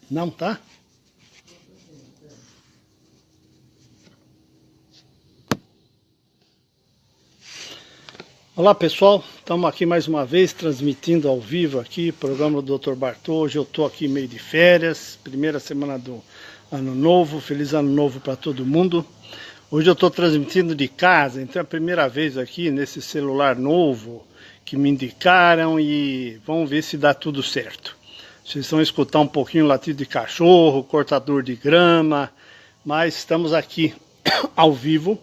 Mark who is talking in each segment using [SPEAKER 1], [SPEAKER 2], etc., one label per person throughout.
[SPEAKER 1] Não tá? Olá pessoal, estamos aqui mais uma vez transmitindo ao vivo aqui, programa do Dr. Bartô. Hoje eu estou aqui meio de férias, primeira semana do ano novo, feliz ano novo para todo mundo. Hoje eu estou transmitindo de casa, então é a primeira vez aqui nesse celular novo que me indicaram e vamos ver se dá tudo certo. Vocês vão escutar um pouquinho o latido de cachorro, cortador de grama, mas estamos aqui ao vivo,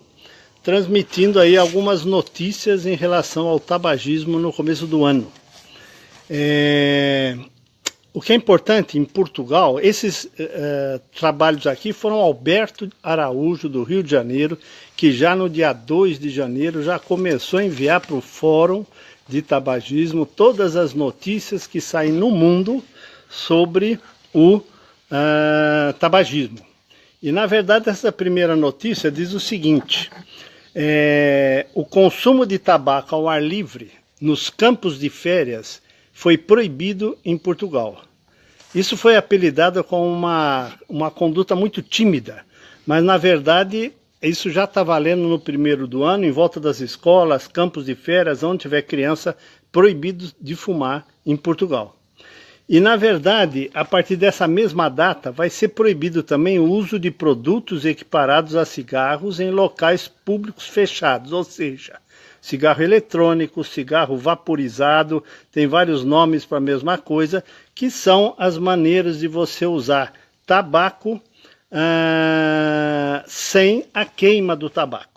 [SPEAKER 1] transmitindo aí algumas notícias em relação ao tabagismo no começo do ano. O que é importante em Portugal, esses trabalhos aqui foram Alberto Araújo, do Rio de Janeiro, que já no dia 2 de janeiro já começou a enviar para o Fórum de Tabagismo todas as notícias que saem no mundo sobre o tabagismo. E na verdade essa primeira notícia diz o seguinte: o consumo de tabaco ao ar livre nos campos de férias foi proibido em Portugal. Isso foi apelidado com uma conduta muito tímida, mas na verdade isso já está valendo no primeiro do ano, em volta das escolas, campos de férias, onde tiver criança, proibido de fumar em Portugal. E na verdade, a partir dessa mesma data, vai ser proibido também o uso de produtos equiparados a cigarros em locais públicos fechados, ou seja, cigarro eletrônico, cigarro vaporizado, tem vários nomes para a mesma coisa, que são as maneiras de você usar tabaco sem a queima do tabaco.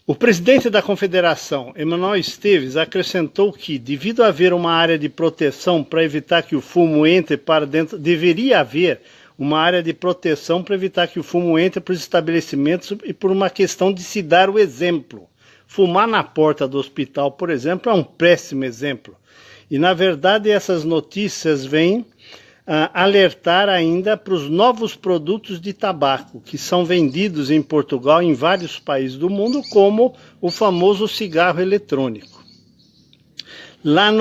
[SPEAKER 1] O presidente da Confederação, Emanuel Esteves, acrescentou que, devido a haver uma área de proteção para evitar que o fumo entre para dentro, deveria haver uma área de proteção para evitar que o fumo entre para os estabelecimentos e por uma questão de se dar o exemplo. Fumar na porta do hospital, por exemplo, é um péssimo exemplo. E, na verdade, essas notícias vêm alertar ainda para os novos produtos de tabaco que são vendidos em Portugal e em vários países do mundo, como o famoso cigarro eletrônico. Lá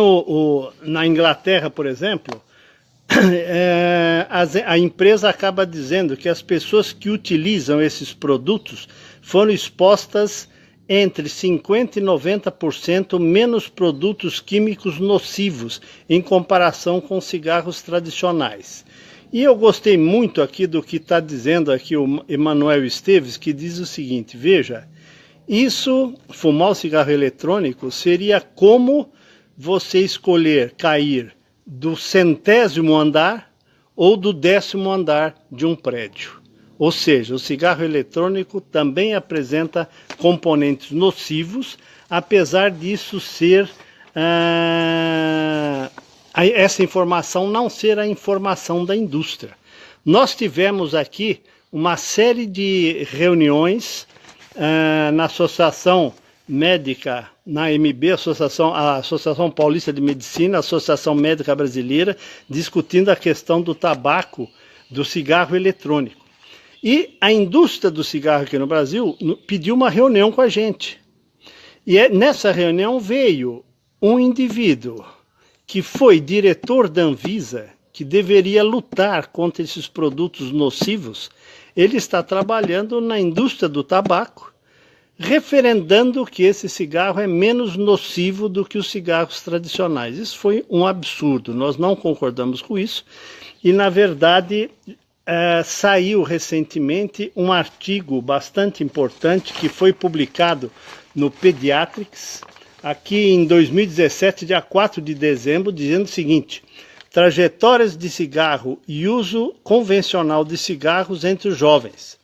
[SPEAKER 1] na Inglaterra, por exemplo, a empresa acaba dizendo que as pessoas que utilizam esses produtos foram expostas entre 50% e 90% menos produtos químicos nocivos em comparação com cigarros tradicionais. E eu gostei muito aqui do que está dizendo aqui o Emanuel Esteves, que diz o seguinte: veja, fumar o cigarro eletrônico seria como você escolher cair do 100º andar ou do 10º andar de um prédio. Ou seja, o cigarro eletrônico também apresenta componentes nocivos, apesar disso ser essa informação não ser a informação da indústria. Nós tivemos aqui uma série de reuniões na Associação Médica, na AMB, a Associação Paulista de Medicina, a Associação Médica Brasileira, discutindo a questão do tabaco, do cigarro eletrônico. E a indústria do cigarro aqui no Brasil pediu uma reunião com a gente. E nessa reunião veio um indivíduo que foi diretor da Anvisa, que deveria lutar contra esses produtos nocivos. Ele está trabalhando na indústria do tabaco, referendando que esse cigarro é menos nocivo do que os cigarros tradicionais. Isso foi um absurdo, nós não concordamos com isso. E, na verdade, saiu recentemente um artigo bastante importante que foi publicado no Pediatrics, aqui em 2017, dia 4 de dezembro, dizendo o seguinte: trajetórias de cigarro e uso convencional de cigarros entre os jovens.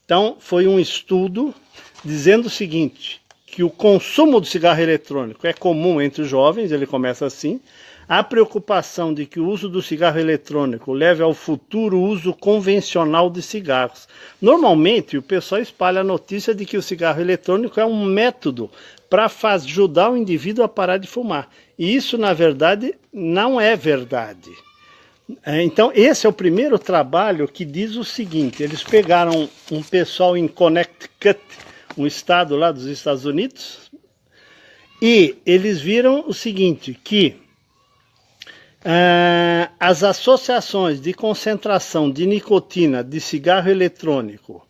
[SPEAKER 1] Então, foi um estudo dizendo o seguinte, que o consumo do cigarro eletrônico é comum entre os jovens, ele começa assim. A preocupação de que o uso do cigarro eletrônico leve ao futuro uso convencional de cigarros. Normalmente, o pessoal espalha a notícia de que o cigarro eletrônico é um método para ajudar o indivíduo a parar de fumar. E isso, na verdade, não é verdade. Então, esse é o primeiro trabalho que diz o seguinte: eles pegaram um pessoal em Connecticut, um estado lá dos Estados Unidos, e eles viram o seguinte, que As associações de concentração de nicotina de cigarro eletrônico,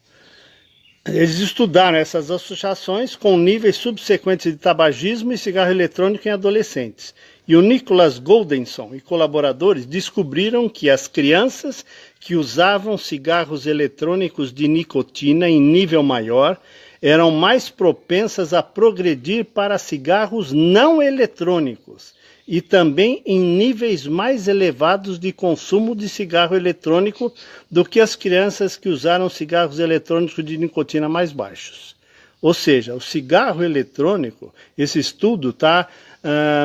[SPEAKER 1] eles estudaram essas associações com níveis subsequentes de tabagismo e cigarro eletrônico em adolescentes. E o Nicholas Goldenson e colaboradores descobriram que as crianças que usavam cigarros eletrônicos de nicotina em nível maior eram mais propensas a progredir para cigarros não eletrônicos e também em níveis mais elevados de consumo de cigarro eletrônico do que as crianças que usaram cigarros eletrônicos de nicotina mais baixos. Ou seja, o cigarro eletrônico, esse estudo está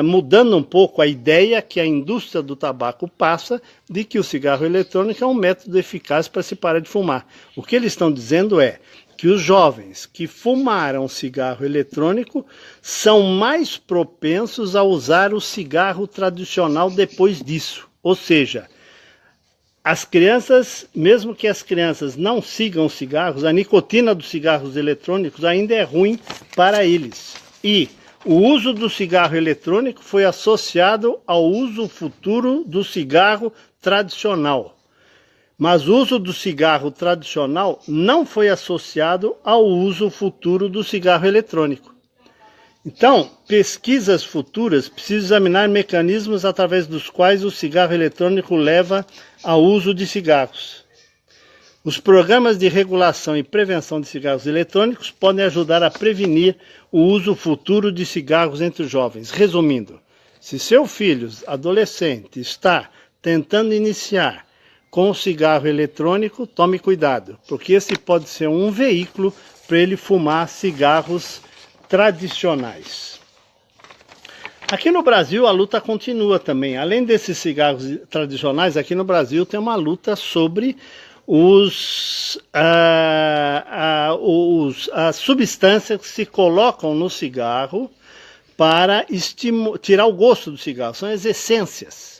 [SPEAKER 1] mudando um pouco a ideia que a indústria do tabaco passa de que o cigarro eletrônico é um método eficaz para se parar de fumar. O que eles estão dizendo é que os jovens que fumaram cigarro eletrônico são mais propensos a usar o cigarro tradicional depois disso. Ou seja, as crianças, mesmo que as crianças não sigam cigarros, a nicotina dos cigarros eletrônicos ainda é ruim para eles. E o uso do cigarro eletrônico foi associado ao uso futuro do cigarro tradicional. Mas o uso do cigarro tradicional não foi associado ao uso futuro do cigarro eletrônico. Então, pesquisas futuras precisam examinar mecanismos através dos quais o cigarro eletrônico leva ao uso de cigarros. Os programas de regulação e prevenção de cigarros eletrônicos podem ajudar a prevenir o uso futuro de cigarros entre os jovens. Resumindo, se seu filho, adolescente, está tentando iniciar com o cigarro eletrônico, tome cuidado, porque esse pode ser um veículo para ele fumar cigarros tradicionais. Aqui no Brasil a luta continua também. Além desses cigarros tradicionais, aqui no Brasil tem uma luta sobre as substâncias que se colocam no cigarro para tirar o gosto do cigarro, são as essências.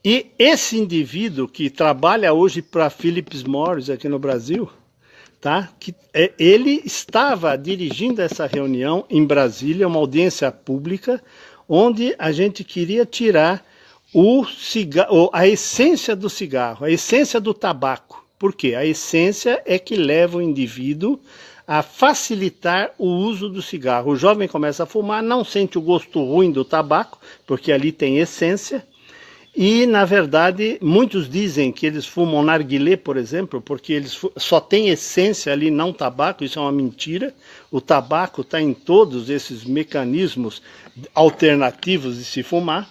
[SPEAKER 1] E esse indivíduo que trabalha hoje para Philip Morris aqui no Brasil, tá? Ele estava dirigindo essa reunião em Brasília, uma audiência pública, onde a gente queria tirar a essência do cigarro, a essência do tabaco. Por quê? A essência é que leva o indivíduo a facilitar o uso do cigarro. O jovem começa a fumar, não sente o gosto ruim do tabaco, porque ali tem essência. E, na verdade, muitos dizem que eles fumam narguilé, por exemplo, porque eles só têm essência ali, não tabaco. Isso é uma mentira. O tabaco está em todos esses mecanismos alternativos de se fumar.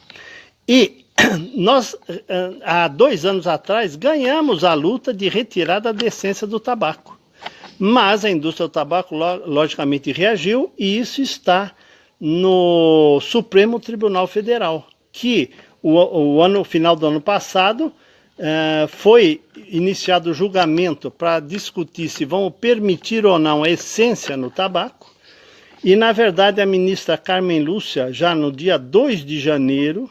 [SPEAKER 1] E nós, há 2 anos atrás, ganhamos a luta de retirada da essência do tabaco. Mas a indústria do tabaco, logicamente, reagiu e isso está no Supremo Tribunal Federal, que no final do ano passado foi iniciado o julgamento para discutir se vão permitir ou não a essência no tabaco. E, na verdade, a ministra Carmen Lúcia, já no dia 2 de janeiro,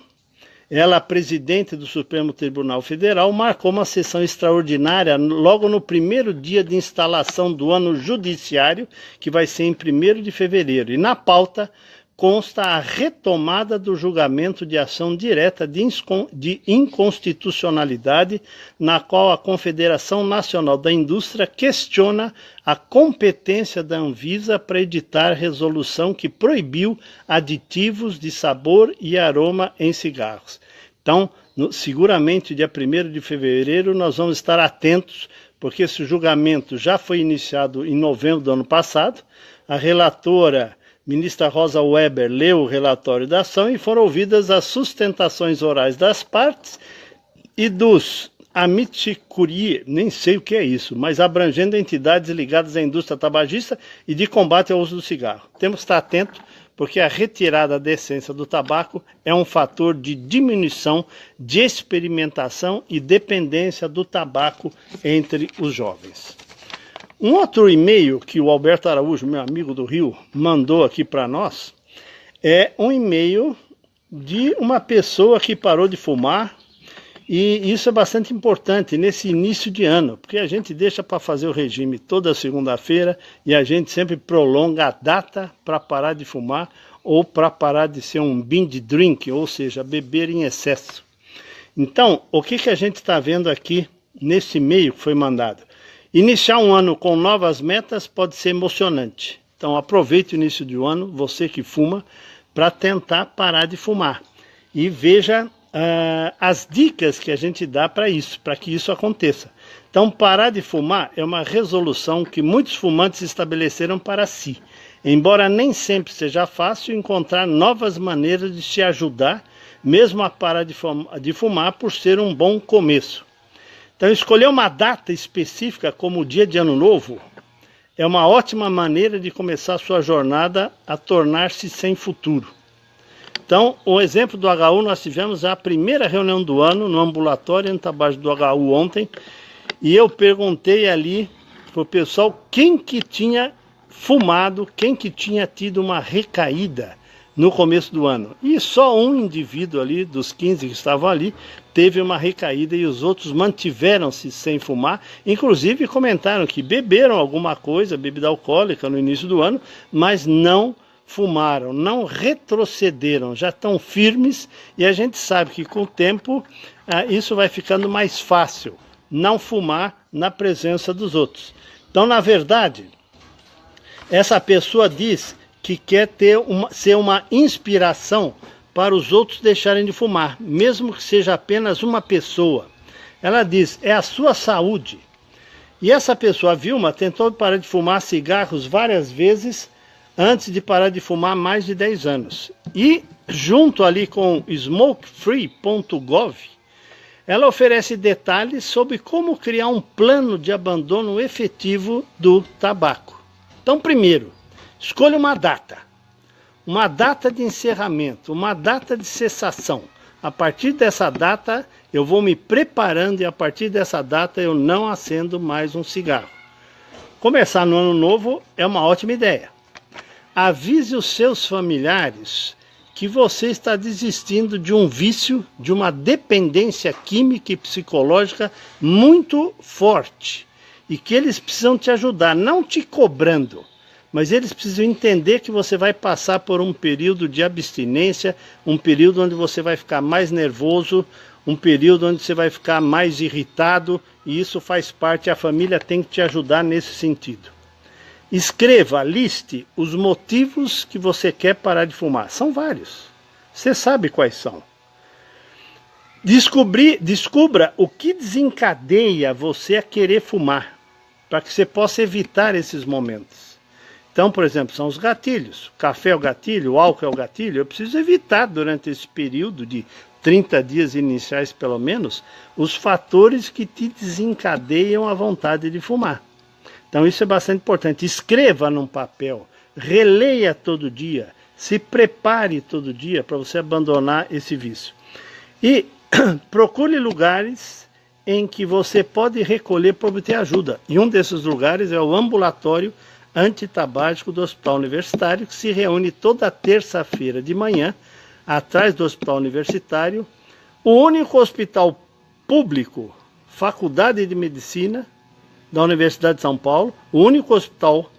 [SPEAKER 1] ela, presidente do Supremo Tribunal Federal, marcou uma sessão extraordinária logo no primeiro dia de instalação do ano judiciário, que vai ser em 1º de fevereiro. E na pauta consta a retomada do julgamento de ação direta de inconstitucionalidade, na qual a Confederação Nacional da Indústria questiona a competência da Anvisa para editar resolução que proibiu aditivos de sabor e aroma em cigarros. Então, seguramente, dia 1º de fevereiro, nós vamos estar atentos, porque esse julgamento já foi iniciado em novembro do ano passado. A relatora, ministra Rosa Weber, leu o relatório da ação e foram ouvidas as sustentações orais das partes e dos amicicuri, nem sei o que é isso, mas abrangendo entidades ligadas à indústria tabagista e de combate ao uso do cigarro. Temos que estar atentos, porque a retirada da essência do tabaco é um fator de diminuição, de experimentação e dependência do tabaco entre os jovens. Um outro e-mail que o Alberto Araújo, meu amigo do Rio, mandou aqui para nós, é um e-mail de uma pessoa que parou de fumar, e isso é bastante importante nesse início de ano, porque a gente deixa para fazer o regime toda segunda-feira e a gente sempre prolonga a data para parar de fumar ou para parar de ser um binge drink, ou seja, beber em excesso. Então, o que a gente está vendo aqui nesse e-mail que foi mandado? Iniciar um ano com novas metas pode ser emocionante. Então, aproveite o início do ano, você que fuma, para tentar parar de fumar. E veja as dicas que a gente dá para isso, para que isso aconteça. Então, parar de fumar é uma resolução que muitos fumantes estabeleceram para si. Embora nem sempre seja fácil encontrar novas maneiras de se ajudar, mesmo a parar de fumar, por ser um bom começo. Então, escolher uma data específica como o dia de Ano Novo é uma ótima maneira de começar sua jornada a tornar-se sem futuro. Então, o exemplo do HU, nós tivemos a primeira reunião do ano no ambulatório em Tabajara do HU ontem, e eu perguntei ali para o pessoal quem que tinha fumado, quem que tinha tido uma recaída no começo do ano. E só um indivíduo ali, dos 15 que estavam ali, teve uma recaída e os outros mantiveram-se sem fumar. Inclusive comentaram que beberam alguma coisa, bebida alcoólica no início do ano, mas não fumaram, não retrocederam, já estão firmes, e a gente sabe que com o tempo isso vai ficando mais fácil, não fumar na presença dos outros. Então, na verdade, essa pessoa diz que quer ser uma inspiração para os outros deixarem de fumar, mesmo que seja apenas uma pessoa. Ela diz, é a sua saúde. E essa pessoa, a Vilma, tentou parar de fumar cigarros várias vezes antes de parar de fumar há mais de 10 anos. E, junto ali com smokefree.gov, ela oferece detalhes sobre como criar um plano de abandono efetivo do tabaco. Então, primeiro, escolha uma data de encerramento, uma data de cessação. A partir dessa data, eu vou me preparando e a partir dessa data eu não acendo mais um cigarro. Começar no ano novo é uma ótima ideia. Avise os seus familiares que você está desistindo de um vício, de uma dependência química e psicológica muito forte e que eles precisam te ajudar, não te cobrando, mas eles precisam entender que você vai passar por um período de abstinência, um período onde você vai ficar mais nervoso, um período onde você vai ficar mais irritado, e isso faz parte, a família tem que te ajudar nesse sentido. Escreva, liste os motivos que você quer parar de fumar. São vários. Você sabe quais são. Descubra o que desencadeia você a querer fumar, para que você possa evitar esses momentos. Então, por exemplo, são os gatilhos. O café é o gatilho, o álcool é o gatilho. Eu preciso evitar, durante esse período de 30 dias iniciais, pelo menos, os fatores que te desencadeiam a vontade de fumar. Então isso é bastante importante. Escreva num papel, releia todo dia, se prepare todo dia para você abandonar esse vício. E procure lugares em que você pode recolher para obter ajuda. E um desses lugares é o ambulatório antitabágico do Hospital Universitário, que se reúne toda terça-feira de manhã, atrás do Hospital Universitário, o único hospital público, Faculdade de Medicina, da Universidade de São Paulo, o único hospital,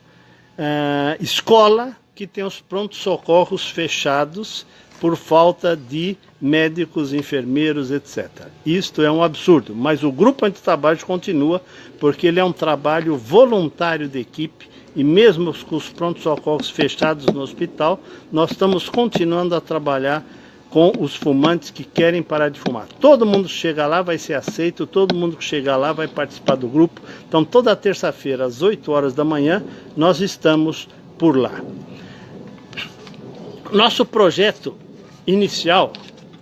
[SPEAKER 1] escola, que tem os prontos-socorros fechados por falta de médicos, enfermeiros, etc. Isto é um absurdo, mas o grupo antitabágico continua, porque ele é um trabalho voluntário de equipe, e mesmo com os prontos-socorros fechados no hospital, nós estamos continuando a trabalhar com os fumantes que querem parar de fumar. Todo mundo que chega lá vai ser aceito, todo mundo que chegar lá vai participar do grupo. Então, toda terça-feira, às 8 horas da manhã, nós estamos por lá. Nosso projeto inicial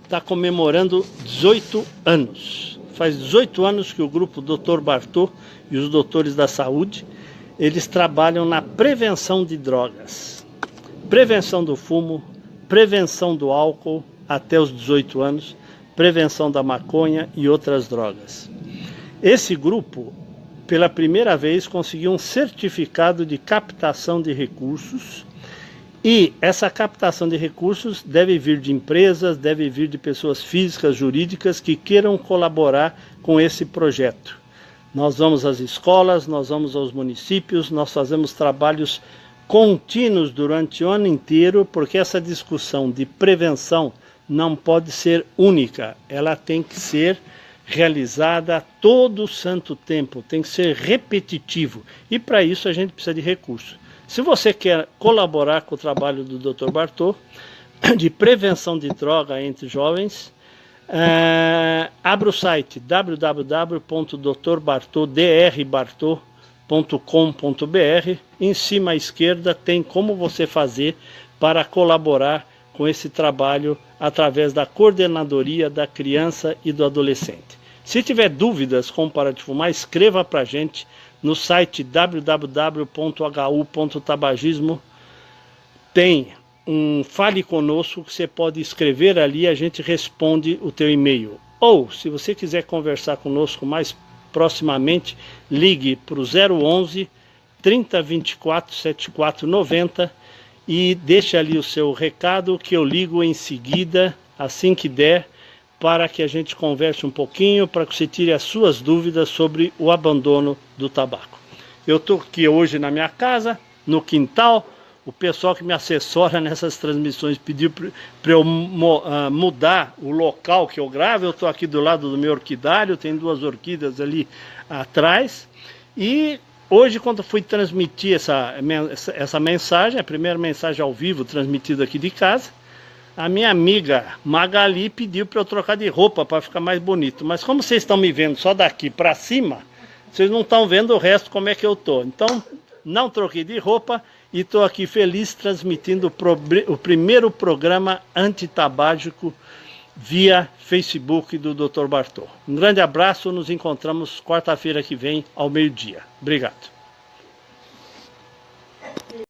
[SPEAKER 1] está comemorando 18 anos. Faz 18 anos que o grupo Dr. Bartô e os doutores da saúde, eles trabalham na prevenção de drogas. Prevenção do fumo, prevenção do álcool até os 18 anos, prevenção da maconha e outras drogas. Esse grupo, pela primeira vez, conseguiu um certificado de captação de recursos, e essa captação de recursos deve vir de empresas, deve vir de pessoas físicas, jurídicas que queiram colaborar com esse projeto. Nós vamos às escolas, nós vamos aos municípios, nós fazemos trabalhos contínuos durante o ano inteiro, porque essa discussão de prevenção não pode ser única, ela tem que ser realizada a todo santo tempo, tem que ser repetitivo, e para isso a gente precisa de recursos. Se você quer colaborar com o trabalho do Dr. Bartô, de prevenção de droga entre jovens, abra o site www.drbartô.com.br. Em cima à esquerda tem como você fazer para colaborar com esse trabalho através da Coordenadoria da Criança e do Adolescente. Se tiver dúvidas como parar de fumar, escreva para a gente no site www.hu.tabagismo. Tem um Fale Conosco que você pode escrever ali e a gente responde o teu e-mail. Ou, se você quiser conversar conosco mais proximamente, ligue para o 011 3024 7490 e deixe ali o seu recado que eu ligo em seguida, assim que der, para que a gente converse um pouquinho, para que você tire as suas dúvidas sobre o abandono do tabaco. Eu estou aqui hoje na minha casa, no quintal. O pessoal que me assessora nessas transmissões pediu para eu mudar o local que eu gravo. Eu estou aqui do lado do meu orquidário, tem 2 orquídeas ali atrás. E hoje, quando eu fui transmitir essa mensagem, a primeira mensagem ao vivo transmitida aqui de casa, a minha amiga Magali pediu para eu trocar de roupa para ficar mais bonito. Mas como vocês estão me vendo só daqui para cima, vocês não estão vendo o resto como é que eu estou. Então, não troquei de roupa e estou aqui feliz transmitindo o primeiro programa antitabágico via Facebook do Dr. Bartô. Um grande abraço, nos encontramos quarta-feira que vem ao meio-dia. Obrigado.